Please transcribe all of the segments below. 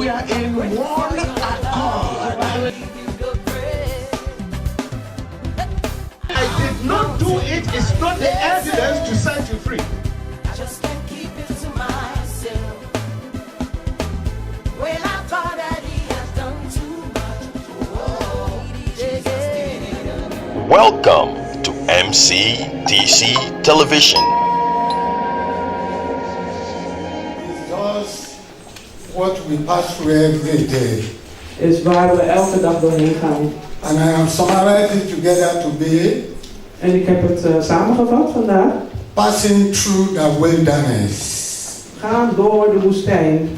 are in one accord. I did not do it. It's not the evidence to set you free. I just can't keep it to myself. Well, I thought that he has done too much. Oh, Jesus. Welcome to MCTC Television. It's just what we pass through every day. Is waar we elke dag doorheen gaan. And I am summarizing together today. En ik heb het samengevat vandaag. Passing through the wilderness. Gaan door de woestijn.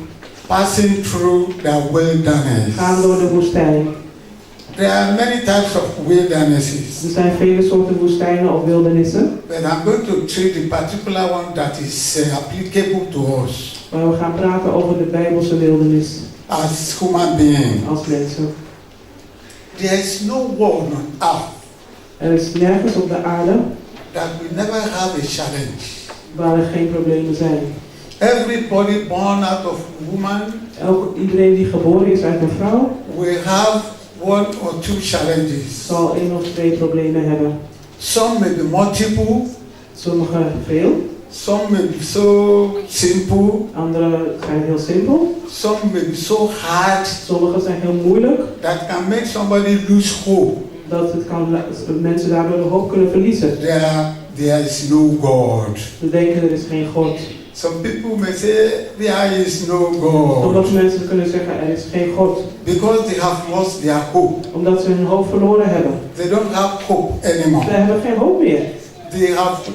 Passing through the wilderness. Gaan door de woestijn. There are many types of wildernesses. Er zijn vele soorten woestijnen of wildernissen. But I'm going to treat the particular one that is applicable to us. Maar we gaan praten over de Bijbelse wildernis. As human beings. Als mensen. There is no world on earth. Er is nergens op de aarde that we never have a challenge. waar er geen problemen zijn. Everybody born out of woman. Iedereen die geboren is uit een vrouw. We have one or two challenges. Zal 1 of 2 problemen hebben. Some may be multiple. Sommige veel. Some may be so simple. Andere zijn heel simpel. Some may be so hard. Sommige zijn heel moeilijk. That can make somebody lose hope. Dat het kan mensen daardoor de hoop kunnen verliezen. There is no God. Ze denken er is geen God. Some people may say there is no God. Omdat mensen kunnen zeggen er is geen God. Because they have lost their hope. Omdat ze hun hoop verloren hebben. They don't have hope anymore. Ze hebben geen hoop meer.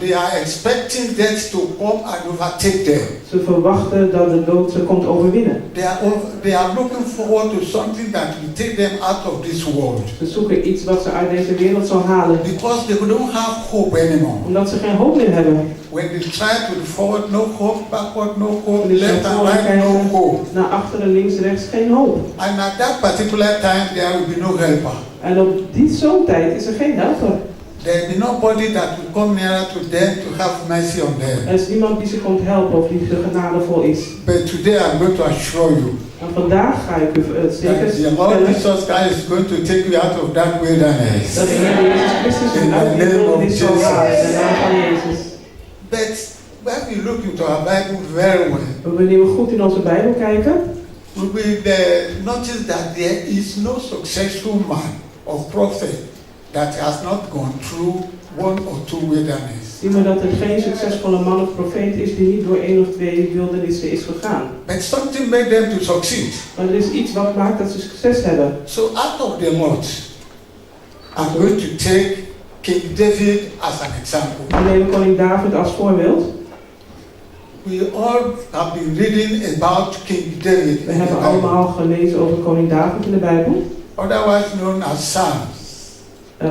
They are expecting death to come and overtake them. Ze verwachten dat de dood ze komt overwinnen. They are looking forward to something that will take them out of this world. Ze zoeken iets wat ze uit deze wereld zal halen. Because they don't have hope anymore. Omdat ze geen hoop meer hebben. When they try to forward, no hope, backward, no hope, left and right, no hope. Naar achteren, links, rechts, geen hoop. And at that particular time, there will be no helper. En op zo'n tijd is er geen helper. There will be nobody that will come nearer to them to have mercy on them. Er is niemand die ze komt helpen of die genadevol is. But today I'm going to assure you. En vandaag ga ik u zeker the Lord Jesus Christ is going to take you out of that wilderness. Dat de Heer Jezus Christus u uit die wildernis zal halen in de naam van Jezus. But when we look into our Bible very well, wanneer we goed in onze Bijbel kijken, we will notice that there is no successful man or prophet that has not gone through 1 or 2 wilderness. zien we dat er geen succesvolle man of profeet is die niet door 1 of 2 wildernissen is gegaan. But something made them to succeed. Maar er is iets wat maakt dat ze succes hebben. So out of the lot, I'm going to take King David as an example. We nemen koning David als voorbeeld. We all have been reading about King David. We hebben allemaal gelezen over koning David in de Bijbel. Otherwise known as Psalms.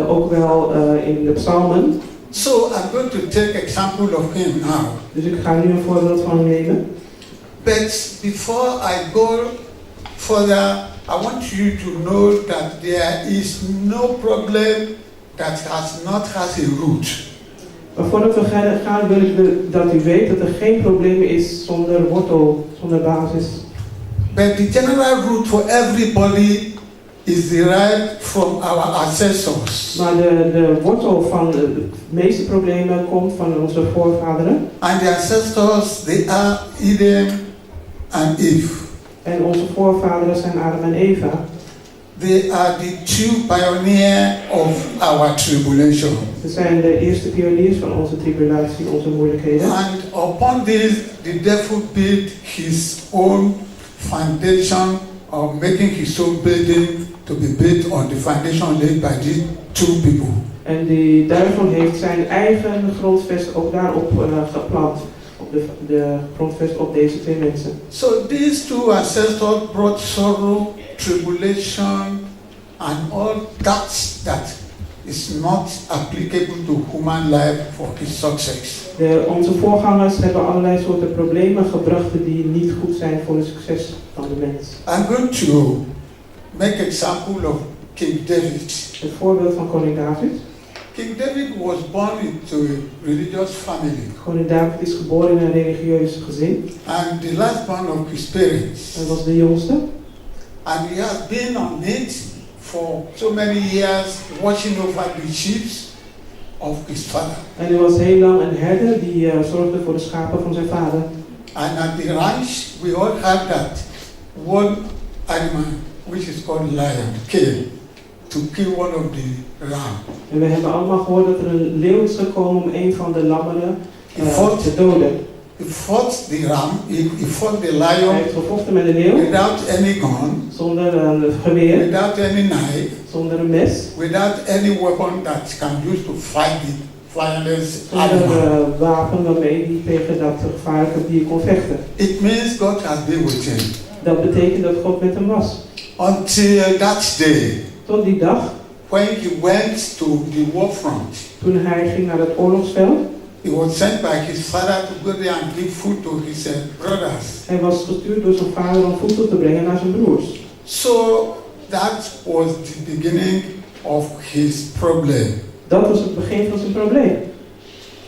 Ook wel in de psalmen. So I'm going to take example of him now. Dus ik ga nu een voorbeeld van hem nemen. But before I go further, I want you to know that there is no problem that has a root. Maar voordat we gaan wil ik dat u weet dat er geen probleem is zonder wortel, zonder basis. But the general root for everybody is derived from our ancestors. Maar de wortel van de meeste problemen komt van onze voorvaderen. And the ancestors, they are Adam and Eve. En onze voorvaderen zijn Adam en Eva. They are the 2 pioneers of our tribulation. Ze zijn de eerste pioniers van onze tribulatie, onze moeilijkheden. And upon this, the devil built his own foundation of making his own building to be built on the foundation laid by these 2 people. En die duivel heeft zijn eigen grondvest ook daarop geplant. Op de grondvest op deze 2 mensen. So these 2 ancestors brought sorrow, tribulation, and all that is not applicable to human life for his success. Onze voorgangers hebben allerlei soorten problemen gebracht die niet goed zijn voor het succes van de mens. I'm going to make example of King David. Het voorbeeld van koning David. King David was born into a religious family. Koning David is geboren in een religieus gezin. And the last born of his parents. Hij was de jongste. And he has been on it for so many years, watching over the sheep of his father. En hij was heel lang een herder die zorgde voor de schapen van zijn vader. And at the ranch, we all have that one animal, which is called lion, came to kill one of the ram. En we hebben allemaal gehoord dat er een leeuw is gekomen om een van de lammeren te doden. He fought the ram, he fought the Hij lion heeft gevochten met de leeuw, without any gun, zonder een geweer, without any knife, zonder een mes, without any weapon that can use to fight the violence zonder animal. wapen waarmee hij tegen dat gevaarlijke dier kon vechten. It means God has been with him. Dat betekent dat God met hem was. Until that day, Tot die dag, when he went to the war front, toen hij ging naar het oorlogsveld, he was sent by his father to go there and give food to his brothers. hij was gestuurd door zijn vader om voedsel te brengen naar zijn broers. So that was the beginning of his problem. Dat was het begin van zijn probleem.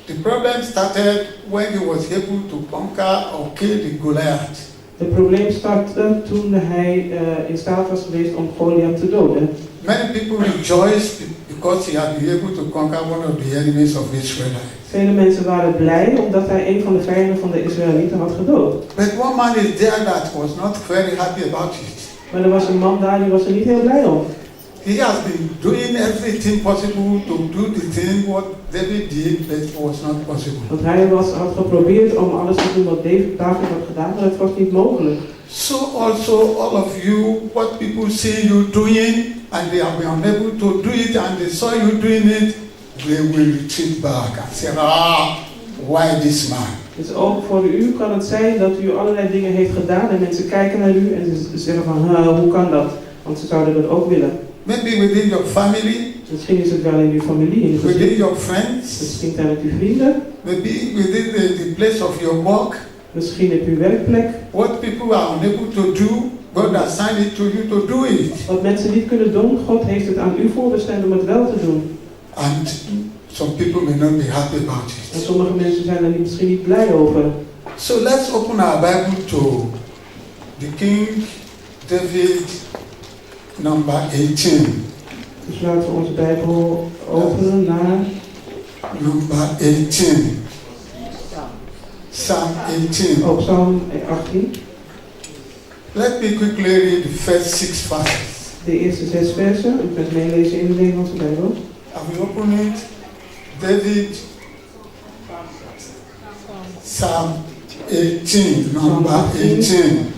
The problem started when he was able to conquer or kill the Goliath. Het probleem startte toen hij in staat was geweest om Goliath te doden. Many people rejoiced because he had been able to conquer one of the enemies of Israel. Vele mensen waren blij omdat hij een van de vijanden van de Israëlieten had gedood. But one man is there that was not very happy about it. Maar er was een man daar die was er niet heel blij om. He has been doing everything possible to do the thing what David did, but it was not possible. Want hij had geprobeerd om alles te doen wat David had gedaan, maar het was niet mogelijk. So also all of you, what people see you doing and they have been unable to do it and they saw you doing it, they will retreat back and say, why this man? Dus ook voor u kan het zijn dat u allerlei dingen heeft gedaan en mensen kijken naar u en ze zeggen van, hoe kan dat? Want ze zouden dat ook willen. Maybe within your family, Misschien is het wel in uw familie, in uw within gezin. your friends, Misschien zijn het uw vrienden. maybe within the place of your work. Misschien op uw werkplek. What people are unable to do, God assigned it to you to do it. Wat mensen niet kunnen doen, God heeft het aan u voorbestemd om het wel te doen. And some people may not be happy about En it. sommige mensen zijn er misschien niet blij over. So let's open our Bible to the King David number 18. Dus laten we onze Bijbel openen naar Number 18. Psalm 18. Psalm 18. Let me quickly read the first 6 verses. De eerste 6 versen. U kunt meelezen in de Nederlandse Bijbel. Have we opened it? David, Psalm 18, number 18.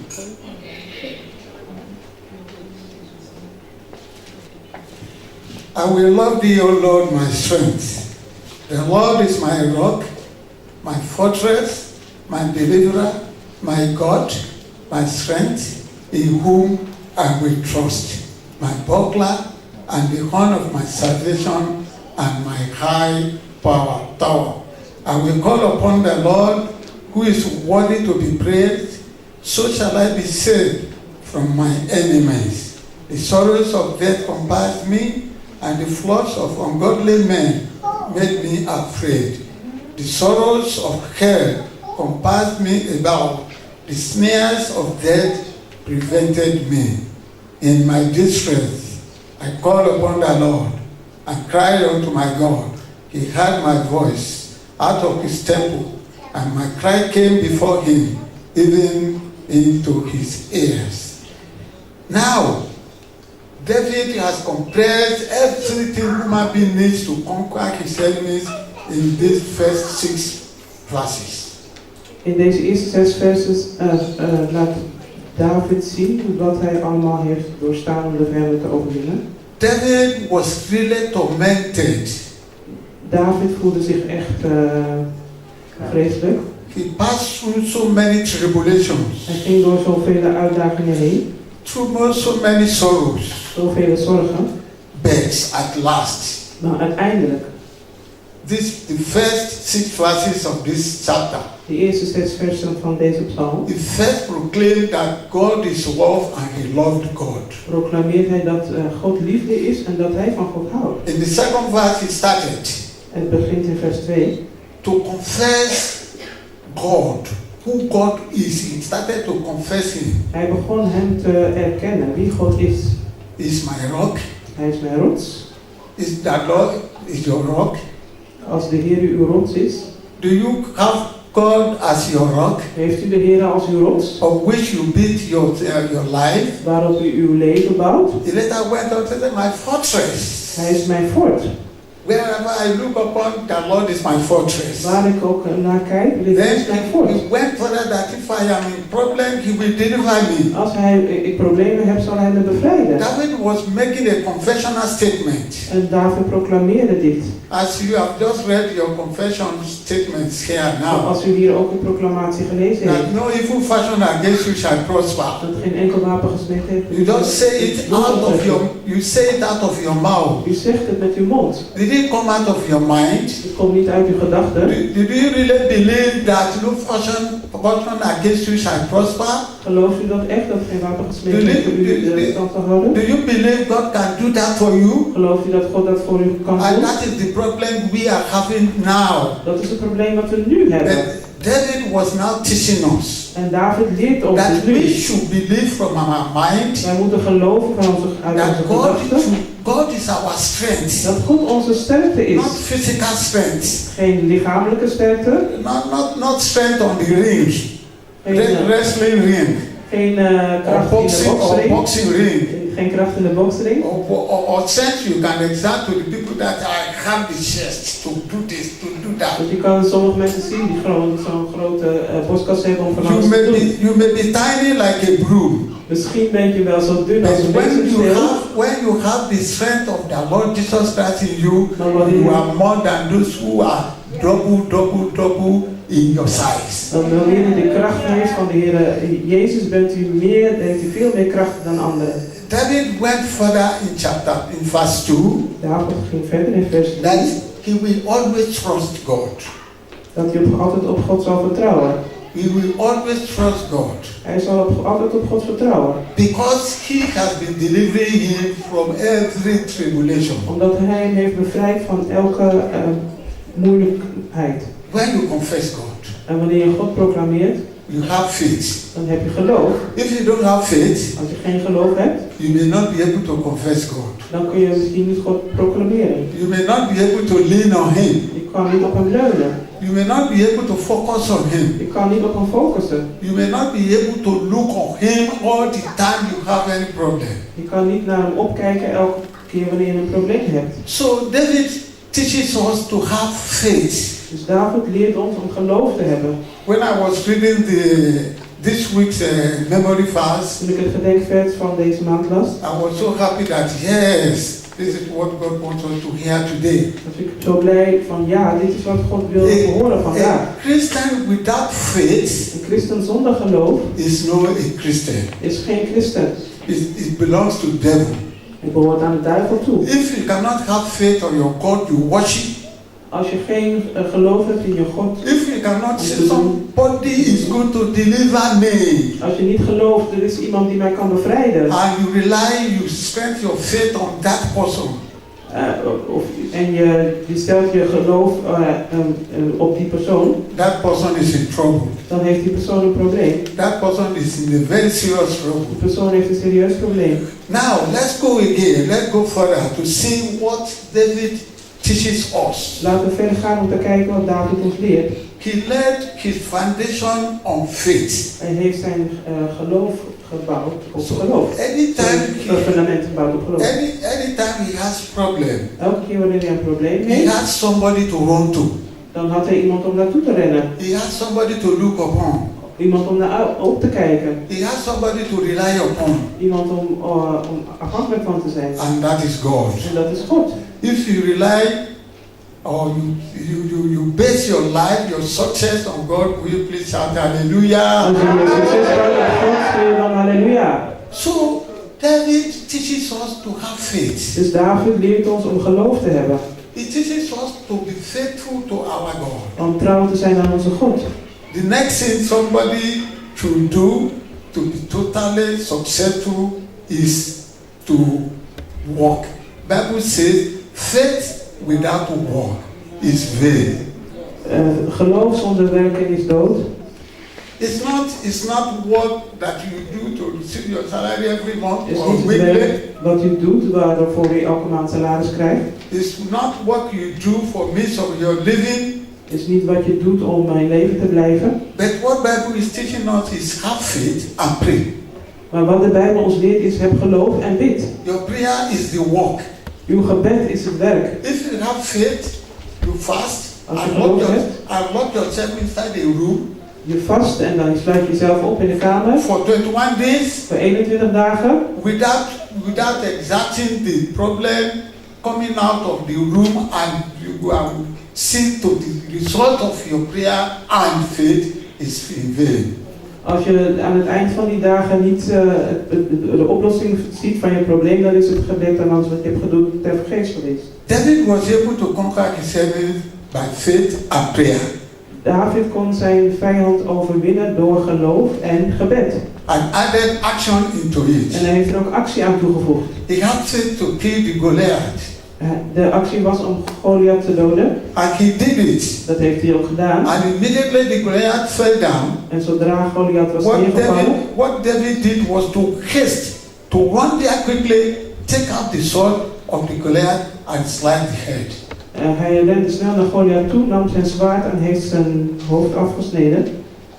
I will love thee, O Lord, my strength. The Lord is my rock, my fortress, my deliverer, my God, my strength, in whom I will trust, my buckler and the horn of my salvation and my high tower. I will call upon the Lord, who is worthy to be praised. So shall I be saved from my enemies. The sorrows of death compassed me, and the floods of ungodly men made me afraid. The sorrows of hell compassed me about. The snares of death prevented me. In my distress, I called upon the Lord and cried unto my God. He heard my voice out of his temple, and my cry came before him, even into his ears. Now, David has compressed everything human being needs to conquer his enemies in these first 6 verses. In deze eerste 6 versen laat David zien wat hij allemaal heeft doorstaan om de vijanden te overwinnen. David was really tormented. David voelde zich echt vreselijk. He passed through so many tribulations, Hij ging door zoveel uitdagingen heen, through so many sorrows, zoveel zorgen. but at last, Maar uiteindelijk, the first 6 verses of this chapter, de eerste 6 versen van deze psalm, he first proclaimed that God is love and he loved God. proclameert hij dat God liefde is en dat hij van God houdt. In the second verse, he started Het begint in vers 2. to confess God who God is. He started to confess him. Hij begon hem te erkennen wie God is. Is my rock. Hij is mijn rots. Is that Lord is your rock? Als de Heer uw rots is, Do you have God as your rock, heeft u de Heer als uw rots, of which you build your life? waarop u uw leven bouwt? He later went on to say, my fortress. Hij is mijn fort. Wherever I look upon, the Lord is my fortress. Waar ik ook naar kijk, dit Then is mijn fort. he went further that if I am in problem, he will deliver me. Als ik problemen heb, zal hij me bevrijden. David was making a confessional statement. En David proclameerde dit. As you have just read your confession statements here now, Als u hier ook een proclamatie gelezen that heeft, no evil fashion against you shall prosper. dat geen enkel wapen gesmeed heeft. You don't say it out of your, you say it out of your mouth. U zegt het met uw mond. Did it come out of your mind? Het komt niet uit uw gedachten. Did you really believe that no fashion against you shall prosper? Gelooft u dat echt, dat geen wapen gesmeed Do heeft voor u you- de stand te houden? Do you believe God can do that for you? Gelooft u dat God dat voor u kan And doen? that is the problem we are having now. Dat is het probleem wat we nu hebben. But David was now teaching us En David leert ons that het we nu. should believe from our mind Wij moeten geloven uit that onze God gedachten. is our strength, Dat God onze sterkte is. not physical strength, Geen lichamelijke sterkte. not strength on the ring, Geen, wrestling ring, geen kracht or in de boksring. boxing ring. Geen kracht in de boksring. Or strength you can exert to the people that I have the chest to do this, to do that. Dus je kan sommige mensen zien die gewoon zo'n grote borstkas hebben om van alles te doen. You may be tiny like a broom. Misschien ben je wel zo dun But als een bezemsteel. when you have the strength of the Lord Jesus Christ in you, you are more than those who are double in your size. Dan wanneer u de kracht heeft van de Heer Jezus, heeft u veel meer kracht dan anderen. David went further in verse 2, David ging verder in vers 3. that he will always trust God. Dat hij altijd op God zal vertrouwen. He will always trust God. Hij zal altijd op God vertrouwen. Because he has been delivering him from every tribulation. Omdat hij hem heeft bevrijd van elke moeilijkheid. When you confess God, En wanneer je God proclameert, you have faith. dan heb je geloof. If you don't have faith, Als je geen geloof hebt, you may not be able to confess God. dan kun je misschien niet God proclameren. You may not be able to lean on him. Je kan niet op hem leunen. You may not be able to focus on him. Je kan niet op hem focussen. You may not be able to look on him all the time you have any problem. Je kan niet naar hem opkijken elke keer wanneer je een probleem hebt. So David teaches us to have faith. Dus David leert ons om geloof te hebben. When I was reading this week's memory verse, Toen ik het gedenkvers van deze maand las, I was so happy that yes, this is what God wants us to hear today. was ik zo blij van ja, dit is wat God wil horen vandaag. A Christian without faith Een christen zonder geloof is no a Christian. is geen christen. It belongs to the devil. Het behoort aan de duivel toe. If you cannot have faith on your God you worship, Als je geen geloof hebt in je God, if you cannot say somebody is going to deliver me, als je niet gelooft, er is iemand die mij kan bevrijden, and you spend your faith on that person, en je stelt je geloof op die persoon, that person is in trouble. dan heeft die persoon een probleem. That person is in a very serious trouble. Die persoon heeft een serieus probleem. Now, let's go again. Let's go further to see what David teaches us. Laten we verder gaan om te kijken wat David ons leert. He laid his foundation on faith. Hij heeft zijn geloof gebouwd op geloof. Anytime Zijn fundament gebouwd op geloof. anytime he has problem, Elke keer wanneer hij een probleem he heeft, has somebody to run to. dan had hij iemand om naartoe te rennen. He has somebody to look upon. Iemand om naar op te kijken. He has somebody to rely upon. Iemand om afhankelijk van te zijn. And that is God. En dat is God. If you rely or you base your life, your success on God, will you please shout hallelujah? Als je je succes bouwt op God, schreeuw dan halleluja. So David teaches us to have faith. Dus David leert ons om geloof te hebben. He teaches us to be faithful to our God. Om trouw te zijn aan onze God. The next thing somebody should do to be totally successful is to walk. Bible says faith without work is vain. Geloof zonder werken is dood. It's not work that you do to receive your salary every month Het is or niet het weekly. werk wat u doet waarvoor u elke maand salaris krijgt. It's not what you do for means of your living. Het is niet wat je doet om in leven te blijven. But what Bible is teaching us is have faith and pray. Maar wat de Bijbel ons leert is heb geloof en bid. Your prayer is the work. Uw gebed is het werk. If you have faith, you fast Als je and geloof hebt, lock yourself inside a room je vast en dan sluit je jezelf op in de kamer for 21 days voor 21 dagen. without exacting the problem, coming out of the room and you see to the result of your prayer and faith is in vain. Als je aan het eind van die dagen niet de oplossing ziet van je probleem, dan is het gebed en alles wat je hebt gedaan ter vergeefs geweest. David was able to conquer his enemy by faith and prayer. David kon zijn vijand overwinnen door geloof en gebed. And added action into it. En hij heeft er ook actie aan toegevoegd. He had faith to kill the Goliath. De actie was om Goliath te doden. And he did it. Dat heeft hij ook gedaan. And immediately the Goliath fell down. En zodra Goliath was neergevallen, What David did was to haste, to run there quickly, take out the sword of the Goliath and slice the head. Hij rende snel naar Goliath toe, nam zijn zwaard en heeft zijn hoofd afgesneden.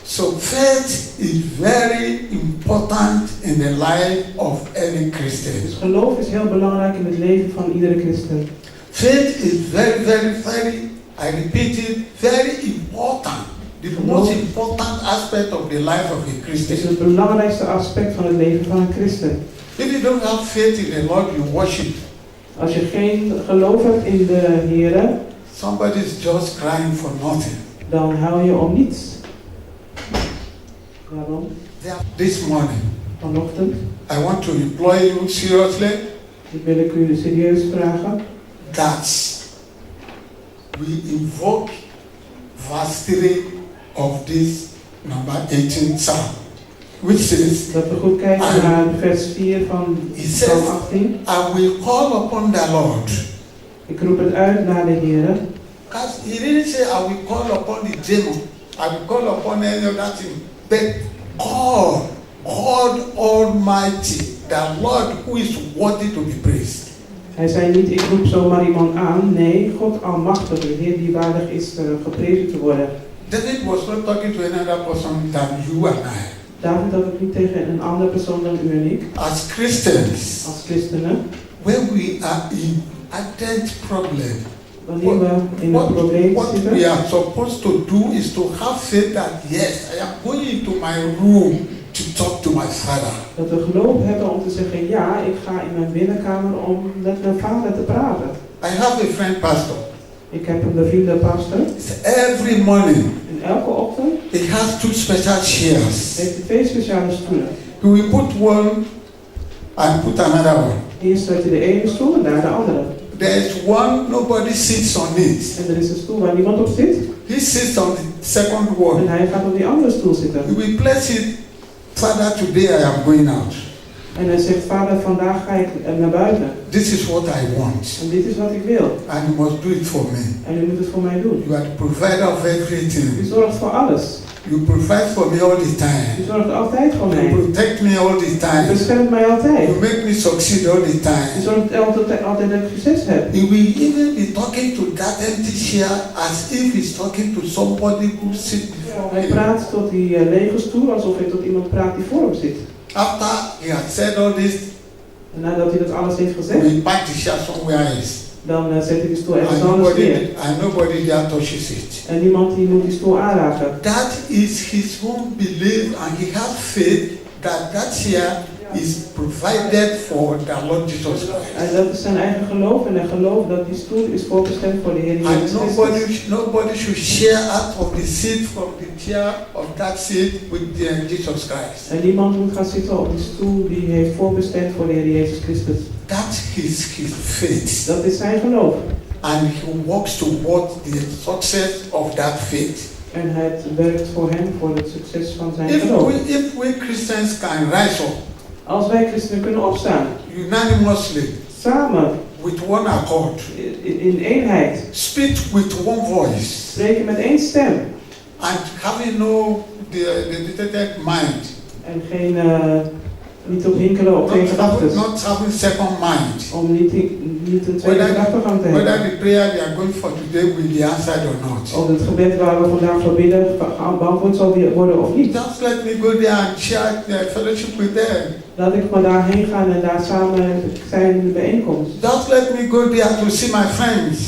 So faith is very important in the life of any Christian. Dus geloof is heel belangrijk in het leven van iedere christen. Faith is very, very, very, I repeat it, very important. The most important aspect of the life of a Het Christian. is het belangrijkste aspect van het leven van een christen. If you don't have faith in the Lord, you worship. Als je geen geloof hebt in de Heer, Somebody's just crying for nothing. dan huil je om niets. Waarom? This morning, Vanochtend I want to implore you seriously wil ik u serieus vragen that we invoke verse 3 of this number 18 Psalm, which says, dat we goed kijken naar vers 4 van Psalm 18. I will call upon the Lord. Ik roep het uit naar de Heer. Because he didn't say, I will call upon the demon, I will call upon any other thing, but God Almighty, the Lord who is worthy to be praised. Hij zei niet, ik roep zomaar iemand aan. Nee, God Almachtig, de Heer die waardig is geprezen te worden. David was not talking to any other person than you and I. David had het niet tegen een andere persoon dan u en ik. As Christians, Als christenen, when we are in ardent problem, wanneer we in een probleem what we zitten, are supposed to do is to have faith that yes, I am going into my room to talk to my father. dat we geloof hebben om te zeggen, ja, ik ga in mijn binnenkamer om met mijn vader te praten. I have a friend pastor. Ik heb een bevriende pastor. Every morning En elke ochtend he has 2 special chairs. heeft hij 2 speciale stoelen. He will put one and put another one. Eerst zet hij de ene stoel en daar de andere. There is one, nobody sits on it. En er is een stoel waar niemand op zit. He sits on the second one. En hij gaat op die andere stoel zitten. He will place it, Father, today I am going out. En hij zegt, vader, vandaag ga ik naar buiten. This is what I want. En dit is wat ik wil. And you must do it for me. En u moet het voor mij doen. You are the provider of U everything. zorgt voor alles. You provide for me all the U time. zorgt altijd voor You mij. protect me all the U time. beschermt mij altijd. You make me succeed all the U time. zorgt altijd dat ik succes heb. He will even be talking to that empty chair as if he's talking to somebody who sits before Hij him. praat tot die lege stoel alsof hij tot iemand praat die voor hem zit. After he has said all this, En nadat hij dat alles heeft he gezegd, will pack the chair somewhere else. dan zet hij de stoel ergens And anders neer. nobody there touches it. En niemand die moet die stoel aanraken. That is his own belief, and he has faith that that chair is provided for the Lord Jesus Christ. En dat is zijn eigen geloof. En hij gelooft dat die stoel is voorbestemd voor de Heer And Jezus Christus. nobody should share out of the seat from the chair of that seat with Jesus Christ. En niemand moet gaan zitten op die stoel die heeft voorbestemd voor de Heer Jezus Christus. That is his faith. Dat is zijn geloof. And he works towards the success of that faith. En het werkt voor hem, voor het succes van zijn If geloof. we Christians can rise up Als wij christenen kunnen opstaan, unanimously samen, with one accord, in eenheid, speak with one voice, spreken met één stem and having no dedicated mind. En geen, niet op hinkelen op geen gedachten. Not having second mind. Om niet een tweede gedachtegang te hebben. Whether the prayer we are going for today will be answered or not. Of het gebed waar we vandaag voor bidden beantwoord zal worden of niet. Just let me go there and share the fellowship with them. Laat ik maar daarheen gaan en daar samen zijn in de bijeenkomst. Just let me go there to see my friends.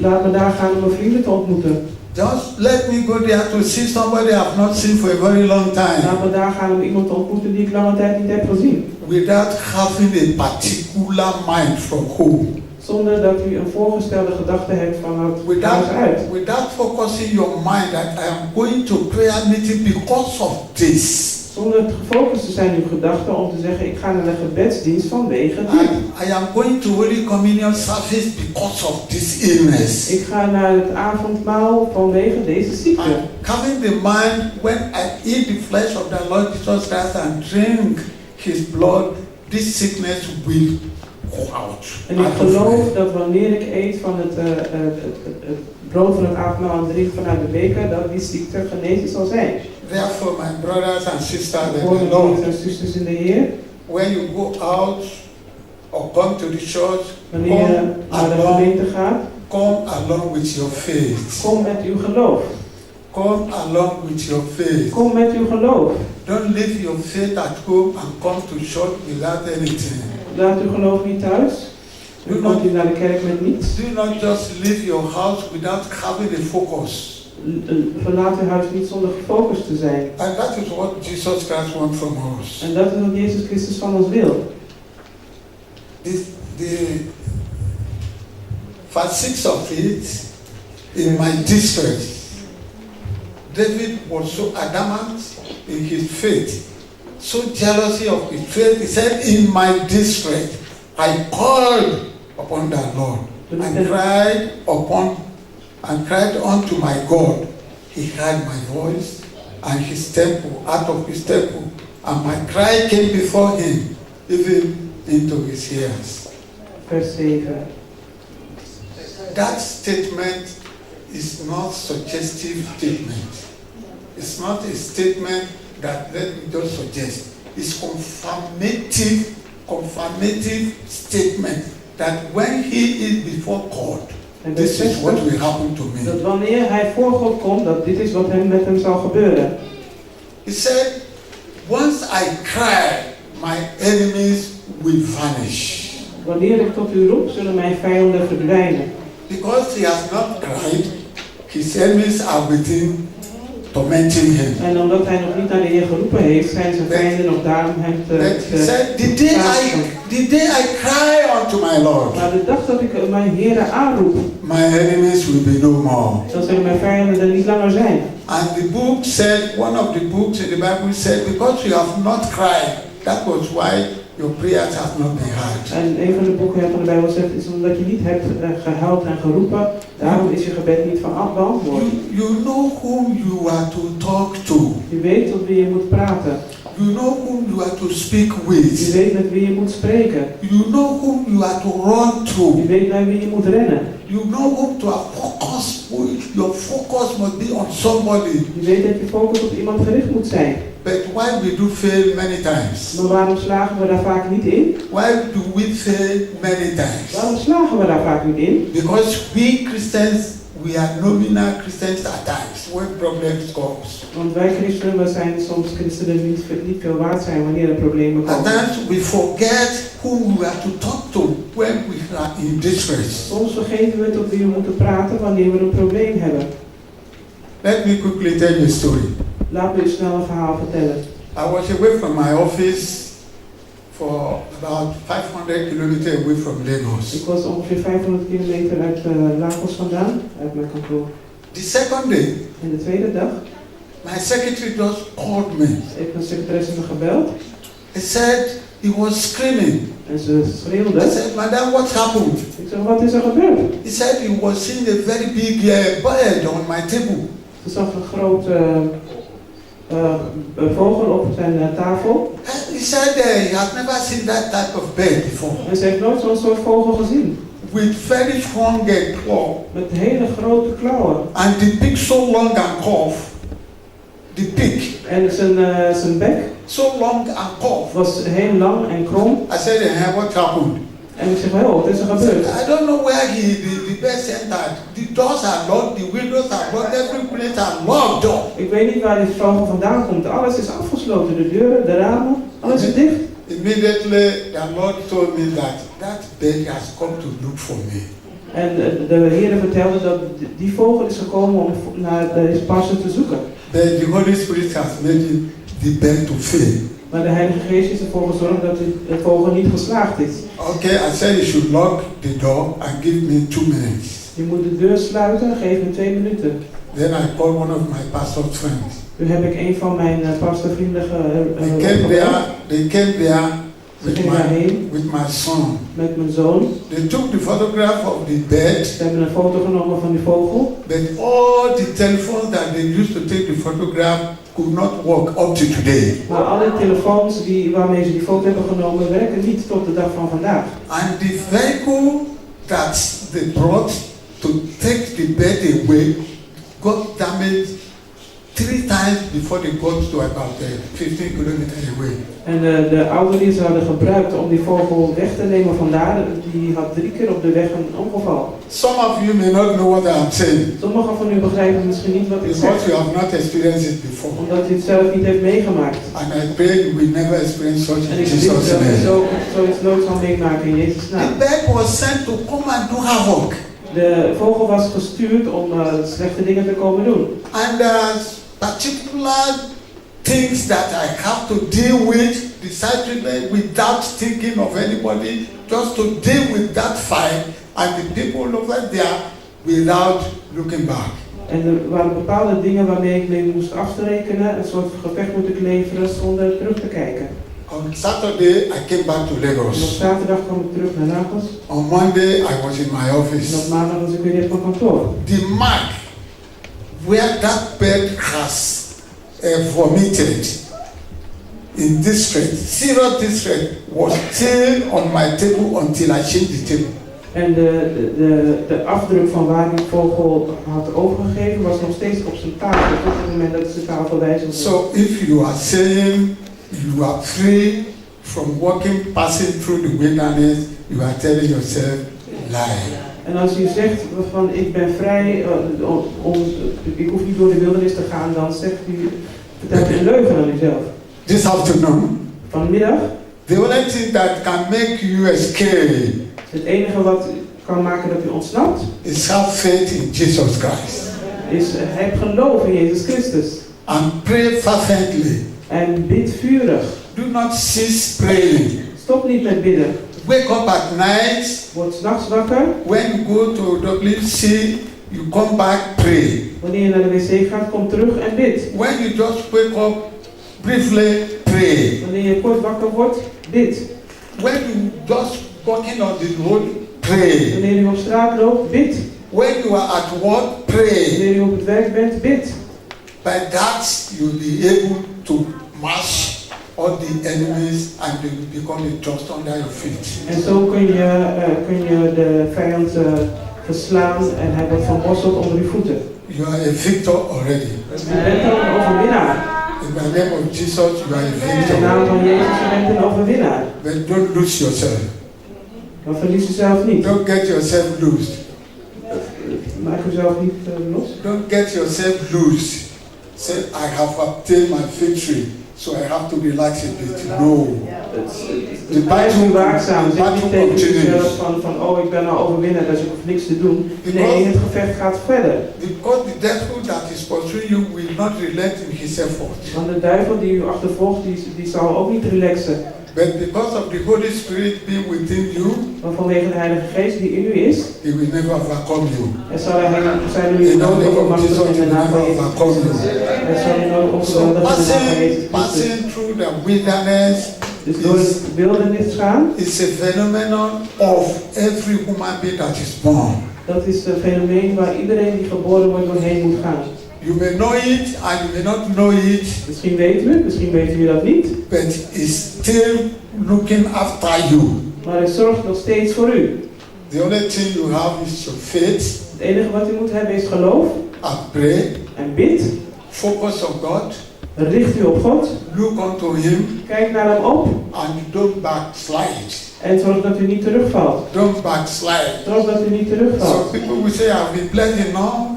Laat me daar gaan om mijn vrienden te ontmoeten. Just let me go there to see somebody I've not seen for a very long time. Laat me daar gaan om iemand te ontmoeten die ik lange tijd niet heb gezien. Without having a particular mind from home. Zonder dat u een voorgestelde gedachte hebt van het huis uit. Without focusing your mind that I am going to prayer meeting because of this. Zonder gefocust te zijn uw gedachten om te zeggen ik ga naar de gebedsdienst vanwege dit. I am going to Holy Communion service because of this illness. Ik ga naar het avondmaal vanwege deze ziekte. Having the mind when I eat the flesh of the Lord Jesus Christ and drink His blood, this sickness will go out. En ik geloof dat wanneer ik eet van het brood van het avondmaal en drink vanuit de beker, dat die ziekte genezen zal zijn. Therefore, my brothers and sisters in the Broeders Lord, en zusters in de Heer, when you go out or come to the church, wanneer je naar de gemeente gaat, come along with your faith. kom met uw geloof. Come along with your faith. Kom met uw geloof. Don't leave your faith at home and come to church without anything. Laat uw geloof niet thuis. U komt niet naar de kerk met niets. Do not just leave your house without having a focus. Verlaat uw huis niet zonder gefocust te zijn. And that is what Jesus Christ wants from us. En dat is wat Jezus Christus van ons wil. The verse 6 of it, in my district, David was so adamant in his faith, so jealousy of his faith. He said, in my district, I called upon the Lord and cried unto my God. He heard my voice and his temple, out of his temple, and my cry came before him, even into his ears. Vers 7. That statement is not suggestive statement. It's not a statement that let me just suggest. It's confirmative statement that when he is before God, this is what will happen to me. Dat wanneer hij voor God komt, dat dit is wat met hem zal gebeuren. He said, once I cry, my enemies will vanish. Wanneer ik tot u roep, zullen mijn vijanden verdwijnen. Because he has not cried, his enemies are within, tormenting him. En omdat hij nog niet naar de Heer geroepen heeft, zijn zijn vijanden nog daar om hem te He said, the day I cry unto my Lord, maar de dag dat ik mijn Heer aanroep, my enemies will be no more. dan zullen mijn vijanden er niet langer zijn. And the book said, one of the books in the Bible said, because you have not cried, that was why your prayers have not been heard. En een van de boeken van de Bijbel zegt, is omdat je niet hebt gehuild en geroepen, daarom is je gebed niet van beantwoord. You know whom you are to talk to. Je weet tot wie je moet praten. You know whom you are to speak with. Je weet met wie je moet spreken. You know whom you are to run to. Je weet naar wie je moet rennen. You know whom to have focus. Your focus must be on somebody. Je weet dat je focus op iemand gericht moet zijn. But why we do fail many times? Maar waarom slagen we daar vaak niet in? Why do we fail many times? Waarom slagen we daar vaak niet in? Because we Christians, we are nominal Christians at times when problems comes. Want wij christenen, we zijn soms christenen die niet veel waard zijn wanneer er problemen At komen. times we forget whom we are to talk to when we are in distress. Soms vergeten we tot wie we moeten praten wanneer we een probleem hebben. Let me quickly tell you a story. Laat me u snel een verhaal vertellen. I was away from my office for about 500 kilometers away from Lagos. Ik was ongeveer 500 kilometer uit Lagos vandaan, uit mijn kantoor. The second day, En de tweede dag my secretary just called me. heeft mijn secretaresse me gebeld. He said he was screaming. En ze schreeuwde. I said, Madam, what happened? Ik zeg, wat is er gebeurd? He said he was seeing a very big bird on my table. Ze zag een grote vogel op zijn tafel. And he said he has never seen that type of bird before. En ze heeft nooit zo'n soort vogel gezien. With very strong claw. Met hele grote klauwen. And the beak so long and curved. the peak, En zijn bek so long and curved. was heel lang en krom. I said, what happened? En ik zeg, wat is er He said, gebeurd? I don't know where the best entered. The doors are locked, the windows are locked, every place are locked up. Ik weet niet waar dit vogel vandaan komt. Alles is afgesloten. De deuren, de ramen, alles is dicht. Immediately, the Lord told me that bird has come to look for me. En de Heer vertelde dat die vogel is gekomen om naar deze passer te zoeken. But the Holy Spirit has made the bird to fail. Maar de Heilige Geest is ervoor gezorgd dat de vogel niet geslaagd is. Okay, I said you should lock the door and give me 2 minutes. Je moet de deur sluiten, geef me 2 minuten. Then I called one of my pastor's friends. Nu heb ik een van mijn pastorvrienden They came there with my son. met mijn zoon. They took the photograph of the bird. Ze hebben een foto genomen van die vogel. But all the telephones that they used to take the photograph could not work up to today. Maar alle telefoons waarmee ze die foto hebben genomen werken niet tot de dag van vandaag. And the vehicle that they brought to take the bird away got damaged 3 times before they got to about 15 kilometers away. En de auto die ze hadden gebruikt om die vogel weg te nemen vandaar, die had 3 keer op de weg een ongeval. Some of you may not know what I'm saying. Sommigen van u begrijpen misschien niet wat ik zeg, Because you have not experienced it before. omdat u het zelf niet heeft meegemaakt. And I pray you will never experience such En in ik bid Jesus' dat u name. zoiets nooit zal meemaken in Jezus' The naam. bird was sent to come and do havoc. De vogel was gestuurd om slechte dingen te komen doen. And there's particular things that I have to deal with decidedly without thinking of anybody, just to deal with that fight and the people over there without looking back. En er waren bepaalde dingen waarmee ik mee moest afrekenen, een soort gevecht moet ik leveren zonder terug te kijken. On Saturday, I came back to En op Lagos. zaterdag kwam ik terug naar Lagos. On Monday, I was in my En op office. maandag was ik weer op mijn kantoor. The mark where that bird has vomited in distress, serious distress, was still on my table until I changed the table. En de afdruk van waar die vogel had overgegeven was nog steeds op zijn tafel tot het moment dat ze tafel wijzigde. So if you are saying you are free from walking, passing through the wilderness, you are telling yourself lie. En als u zegt van ik ben vrij, ik hoef niet door de wildernis te gaan, dan zegt u, vertelt u een leugen aan uzelf. This afternoon, Vanmiddag, the only thing that can make you escape het enige wat kan maken dat u ontsnapt, is have faith in Jesus Christ is heb geloof in Jezus Christus. and pray fervently. En bid vurig. Do not cease praying. Stop niet met bidden. Wake up at night. Word 's nachts wakker. When you go to WC, you come back, pray. Wanneer je naar de wc gaat, kom terug en bid. When you just wake up, briefly pray. Wanneer je kort wakker wordt, bid. When you just walking on the road, pray. Wanneer je op straat loopt, bid. When you are at work, pray. Wanneer je op het werk bent, bid. By that, you'll be able to mash all the enemies and they will become a dust under your feet. En zo kun je de vijand verslaan en hij wordt vermosseld onder je voeten. You are a victor already. Je bent al een overwinnaar. In the name of Jesus, you are a In de naam victor. van Jezus, je bent een overwinnaar. But don't lose yourself. Maar verlies jezelf niet. Don't get yourself loose. Maak jezelf niet los. Don't get yourself loose. Say, I have obtained my victory, so I have to relax a bit. No. Blijf nu waakzaam. the Zeg battle niet tegen jezelf continues. van oh ik ben al overwinnaar, dus ik hoef niks te doen. Because- Nee, het gevecht gaat verder. Because the devil that is pursuing you will not relent in his effort. Want de duivel die u achtervolgt, die zal ook niet relaxen. But because of the Holy Spirit being within you, Maar vanwege de Heilige Geest die in u is, he will never overcome you. er zal hij zijn er In u the nooit name of overmachtig Jesus, in he de will naam van never Jezus overcome you. Christus. Er zal u nooit So overmachtig in de naam van Jezus Christus. passing through the wilderness Dus door is, het wildernis gaan, is a phenomenon of every human being that is born. dat is een fenomeen waar iedereen die geboren wordt doorheen moet gaan. You may know it and you may not know it, Misschien weet u dat niet, but it's still looking after you. maar het zorgt nog steeds voor u. The only thing you have is your faith Het enige wat u moet hebben is geloof and pray en bid Focus on God. Richt u op God. Look unto Him. Kijk naar hem op. And don't backslide. En zorg dat u niet terugvalt. Don't backslide. Zorg dat u niet So terugvalt. people will say, I've been blessed enough.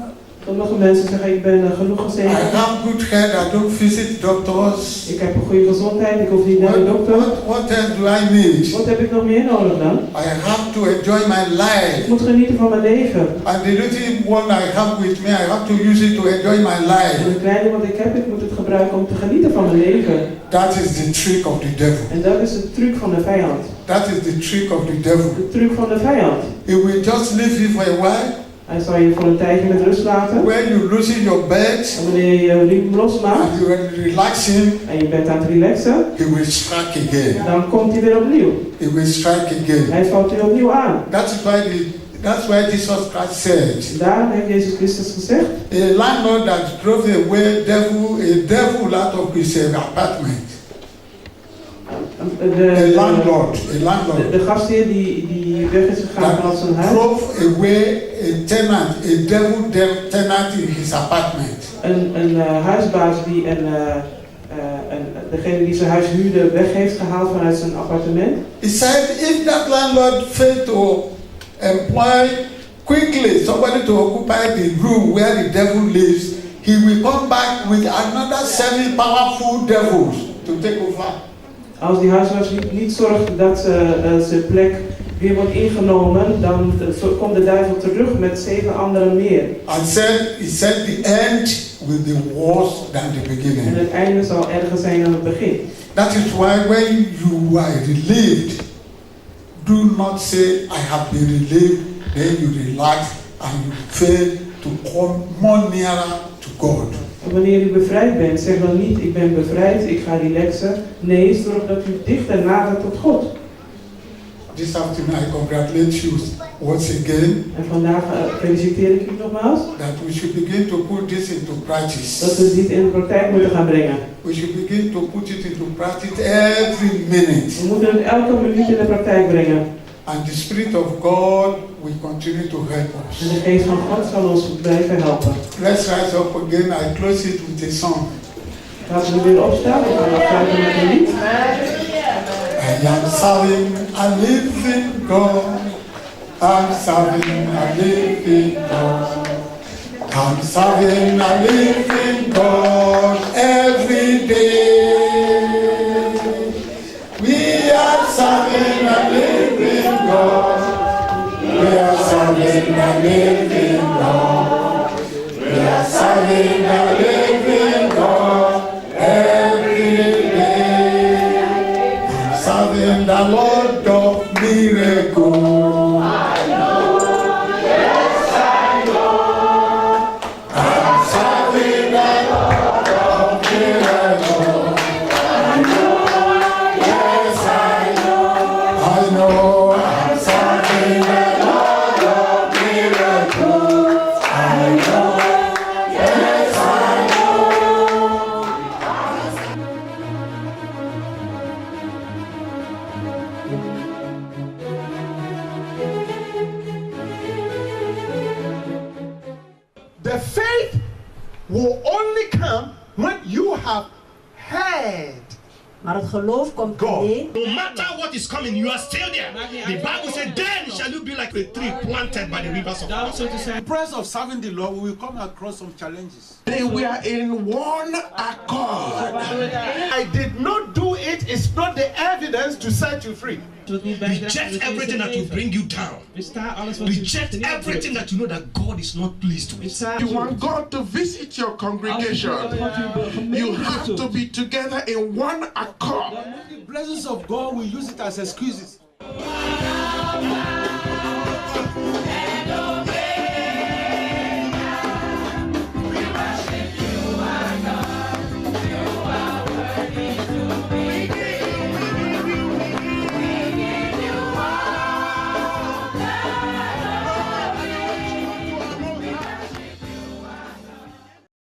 Sommige mensen zeggen, ik ben genoeg I gezegend. have good health. I don't visit doctors. Ik heb een goede gezondheid, ik hoef niet naar de dokter. What else do I need? Wat heb ik nog meer nodig dan? I have to enjoy my Ik life. moet genieten van mijn leven. And the little one I have with me, I have to use it to enjoy my En life. het kleine wat ik heb, ik moet het gebruiken om te genieten van mijn leven. That is the trick of the devil. En dat is de truc van de vijand. That is the trick of the devil. De truc van de vijand. He will just leave you for a while. Hij zal je voor een tijdje met rust laten. When you loosen your bed En wanneer je je riem losmaakt and you are relaxing, en je bent aan het relaxen, he will strike again. dan komt hij weer opnieuw. He will strike again. Hij valt weer opnieuw aan. That's why Jesus Christ said, Daarom heeft Jezus Christus gezegd, a landlord that drove away a devil out of his apartment. A landlord. De gastheer die weg is gegaan That van zijn huis. drove away a devil tenant in his apartment. Een huisbaas die degene die zijn huis huurde weg heeft gehaald vanuit zijn appartement. He said, if that landlord failed to employ quickly somebody to occupy the room where the devil lives, he will come back with another 7 powerful devils to take over. Als die huisbaas niet zorgt dat zijn plek weer wordt ingenomen, dan komt de duivel terug met 7 anderen meer. He said the end will be worse than the En beginning. het einde zal erger zijn dan het begin. That is why when you are relieved, do not say, I have been relieved, then you relax and you fail to come more nearer to God. En wanneer u bevrijd bent, zeg dan niet, ik ben bevrijd, ik ga relaxen. Nee, zorg dat u dichter nadert tot God. This afternoon I congratulate you once again En vandaag feliciteer ik u nogmaals that we should begin to put this into practice. dat we dit in de praktijk moeten gaan brengen. We should begin to put it into practice every minute. We moeten het elke minuut in de praktijk brengen. And the Spirit of God will continue to help us. En de geest van God zal ons blijven helpen. Let's rise up again. I close it with a song. Laten we weer opstaan. We gaan afsluiten met een lied. I am serving a living God. I'm serving a living God. I'm serving a living God every day. We are serving a living God. We are serving a living God. We are serving a living God every day. I'm serving the Lord of miracles. I know, yes I know. I'm serving the Lord of miracles. I know, yes I know. I know I'm serving the Lord of miracles. I know, yes I know. The faith will only come when you have heard. Maar het geloof komt God. alleen. No matter what is coming, you are still there. The Bible said, then shall you be like a tree planted by the rivers of water. In the process of serving the Lord, we will come across some challenges. They were in one accord. I did not do it. It's not the evidence to set you free. Reject everything that will bring you down. Reject everything that you know that God is not pleased with. You want God to visit your congregation. You have to be together in one accord. The blessings of God, we use it as excuses.